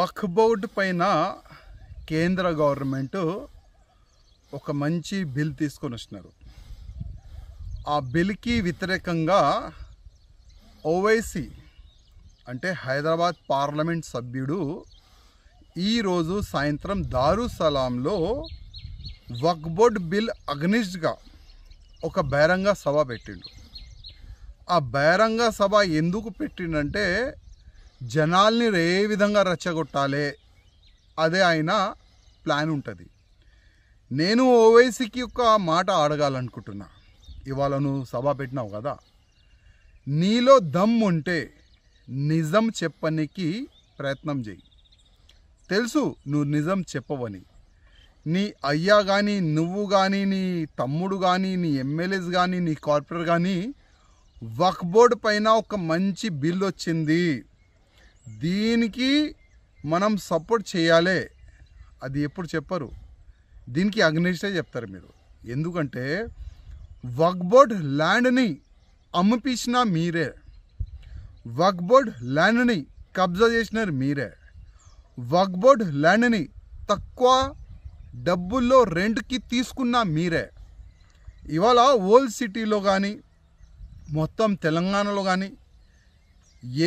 వక్ఫ్ board పైన కేంద్ర government ఒక మంచి బిల్ తీసుకొని వచ్చినారు. ఆ బిల్కి వ్యతిరేకంగా ఓవైసీ అంటే హైదరాబాద్ పార్లమెంట్ సభ్యుడు ఈరోజు సాయంత్రం దారుసలాంలో వక్ఫ్ బోర్డ్ బిల్ అగ్నిస్ట్గా ఒక బహిరంగ సభ పెట్టిండు. ఆ బహిరంగ సభ ఎందుకు పెట్టిండంటే జనాల్ని ఏ విధంగా రెచ్చగొట్టాలి అదే ఆయన ప్లాన్ ఉంటుంది. నేను ఓవైసీకి ఒక మాట అడగాలనుకుంటున్నా. ఇవాళ నువ్వు సభ పెట్టినావు కదా, నీలో దమ్ ఉంటే నిజం చెప్పనికి ప్రయత్నం చేయి. తెలుసు నువ్వు నిజం చెప్పవని. నీ అయ్యా కానీ, నువ్వు కానీ, నీ తమ్ముడు కానీ, నీ ఎమ్మెల్యేస్ కానీ, నీ కార్పొరేటర్ కానీ వక్ఫ్ బోర్డు పైన ఒక మంచి బిల్ వచ్చింది, దీనికి మనం సపోర్ట్ చేయాలి, అది ఎప్పుడు చెప్పరు. దీనికి అగ్నిస్టే చెప్తారు మీరు. ఎందుకంటే వక్ఫ్ బోర్డ్ ల్యాండ్ని అమ్మిపించిన మీరే, వక్ఫ్ బోర్డ్ ల్యాండ్ని కబ్జా చేసినారు మీరే, వక్ఫ్ బోర్డ్ ల్యాండ్ని తక్కువ డబ్బుల్లో రెంట్కి తీసుకున్న మీరే. ఇవాళ ఓల్డ్ సిటీలో కానీ మొత్తం తెలంగాణలో కానీ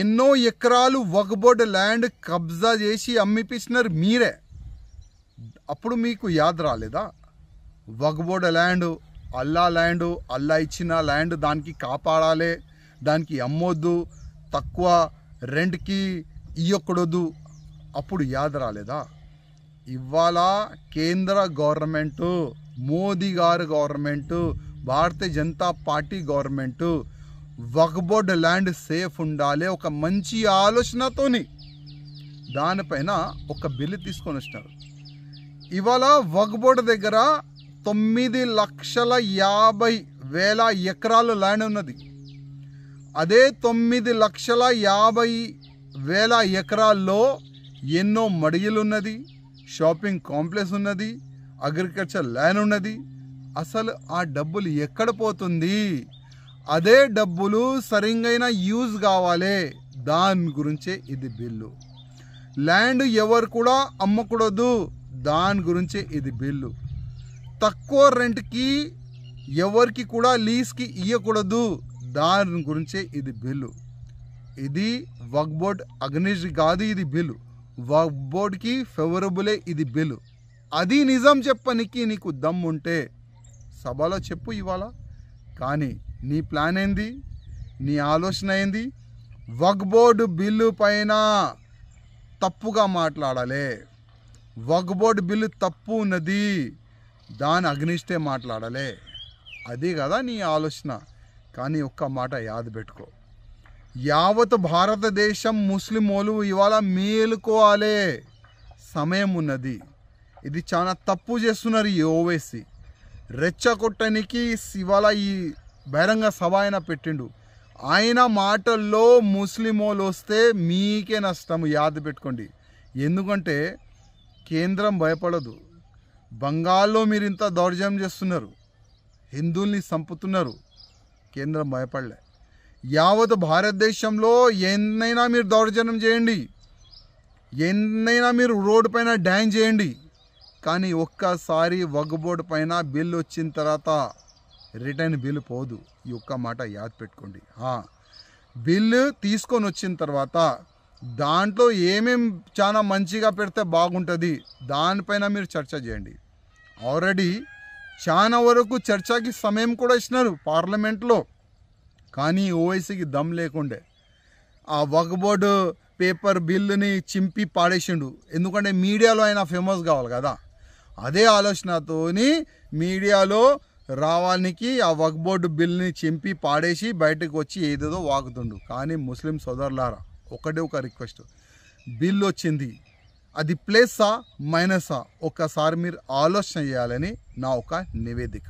ఎన్నో ఎకరాలు వక్ఫ్ బోర్డు ల్యాండ్ కబ్జా చేసి అమ్మిపించినారు మీరే. అప్పుడు మీకు యాద్ రాలేదా? వక్ఫ్ బోర్డు ల్యాండ్ అల్లా ఇచ్చిన ల్యాండ్, దానికి కాపాడాలి, దానికి అమ్మొద్దు, తక్కువ రెంట్కి ఇవ్వకూడదు. అప్పుడు యాద్ రాలేదా? ఇవాళ కేంద్ర గవర్నమెంటు, మోదీ గారు government, Bharatiya Janata party government వక్ఫ్ బోర్డు ల్యాండ్ సేఫ్ ఉండాలి ఒక మంచి ఆలోచనతోని దానిపైన ఒక బిల్లు తీసుకొని వచ్చినారు. ఇవాళ వక్ఫ్ బోర్డు దగ్గర 9,50,000 ఎకరాలు ల్యాండ్ ఉన్నది. అదే 9,50,000 ఎకరాల్లో ఎన్నో మడిగలు ఉన్నది, షాపింగ్ కాంప్లెక్స్ ఉన్నది, అగ్రికల్చర్ ల్యాండ్ ఉన్నది. అసలు ఆ డబ్బులు ఎక్కడ పోతుంది? అదే డబ్బులు సరిగైన యూజ్ కావాలి, దాని గురించే ఇది బిల్లు. ల్యాండ్ ఎవరు కూడా అమ్మకూడదు, దాని గురించే ఇది బిల్లు. తక్కువ రెంట్కి ఎవరికి కూడా లీజ్కి ఇవ్వకూడదు, దాని గురించే ఇది బిల్లు. ఇది వక్ఫ్ బోర్డ్ అగ్నిస్ట్ కాదు, ఇది బిల్లు. వక్ఫ్ బోర్డ్కి ఫేవరబులే ఇది బిల్లు. అది నిజం చెప్పనికి నీకు దమ్ ఉంటే సభలో చెప్పు ఇవాళ. కానీ నీ ప్లాన్ ఏంది? నీ ఆలోచన ఏంది? వక్ఫ్ బోర్డు బిల్లు పైన తప్పుగా మాట్లాడాలి, వక్ఫ్ బోర్డు బిల్లు తప్పు ఉన్నది, దాని అగ్నిస్టే మాట్లాడాలి, అది కదా నీ ఆలోచన. కానీ ఒక్క మాట యాద పెట్టుకో, యావత్ భారతదేశం ముస్లిమోలు ఇవాళ మేలుకోవాలి, సమయం ఉన్నది. ఇది చాలా తప్పు చేస్తున్నారు ఈ ఓవైసీ. రెచ్చగొట్టడానికి ఇవాళ ఈ బహిరంగ సభ ఆయన పెట్టిండు. ఆయన మాటల్లో ముస్లిమోలు వస్తే మీకే నష్టము, యాద పెట్టుకోండి. ఎందుకంటే కేంద్రం భయపడదు. బంగాల్లో మీరు ఇంత దౌర్జన్యం చేస్తున్నారు, హిందువుల్ని చంపుతున్నారు, కేంద్రం భయపడలే. యావత్ భారతదేశంలో ఎన్నైనా మీరు దౌర్జన్యం చేయండి, ఎన్నైనా మీరు రోడ్డు పైన డ్యాన్స్ చేయండి, కానీ ఒక్కసారి వక్ఫ్ బోర్డు పైన బిల్లు వచ్చిన తర్వాత రిటర్న్ బిల్లు పోదు. ఈ ఒక్క మాట యాద్ పెట్టుకోండి. బిల్లు తీసుకొని వచ్చిన తర్వాత దాంట్లో ఏమేం చాలా మంచిగా పెడితే బాగుంటుంది దానిపైన మీరు చర్చ చేయండి. ఆల్రెడీ చాలా వరకు చర్చకి సమయం కూడా ఇచ్చినారు పార్లమెంట్లో, కానీ ఓవైసీకి దమ్ లేకుండే ఆ వక్ఫ్ బోర్డు పేపర్ బిల్లుని చింపి పాడేసిండు. ఎందుకంటే మీడియాలో ఆయన ఫేమస్ కావాలి కదా. అదే ఆలోచనతోని మీడియాలో రావానికి ఆ వక్ఫ్ బోర్డు బిల్ని చింపి పాడేసి బయటకు వచ్చి ఏదేదో వాగుతుండు. కానీ ముస్లిం సోదరులారా, ఒకటే ఒక రిక్వెస్ట్, బిల్లు వచ్చింది, అది ప్లస్సా మైనసా ఒక్కసారి మీరు ఆలోచన చేయాలని నా ఒక నివేదిక.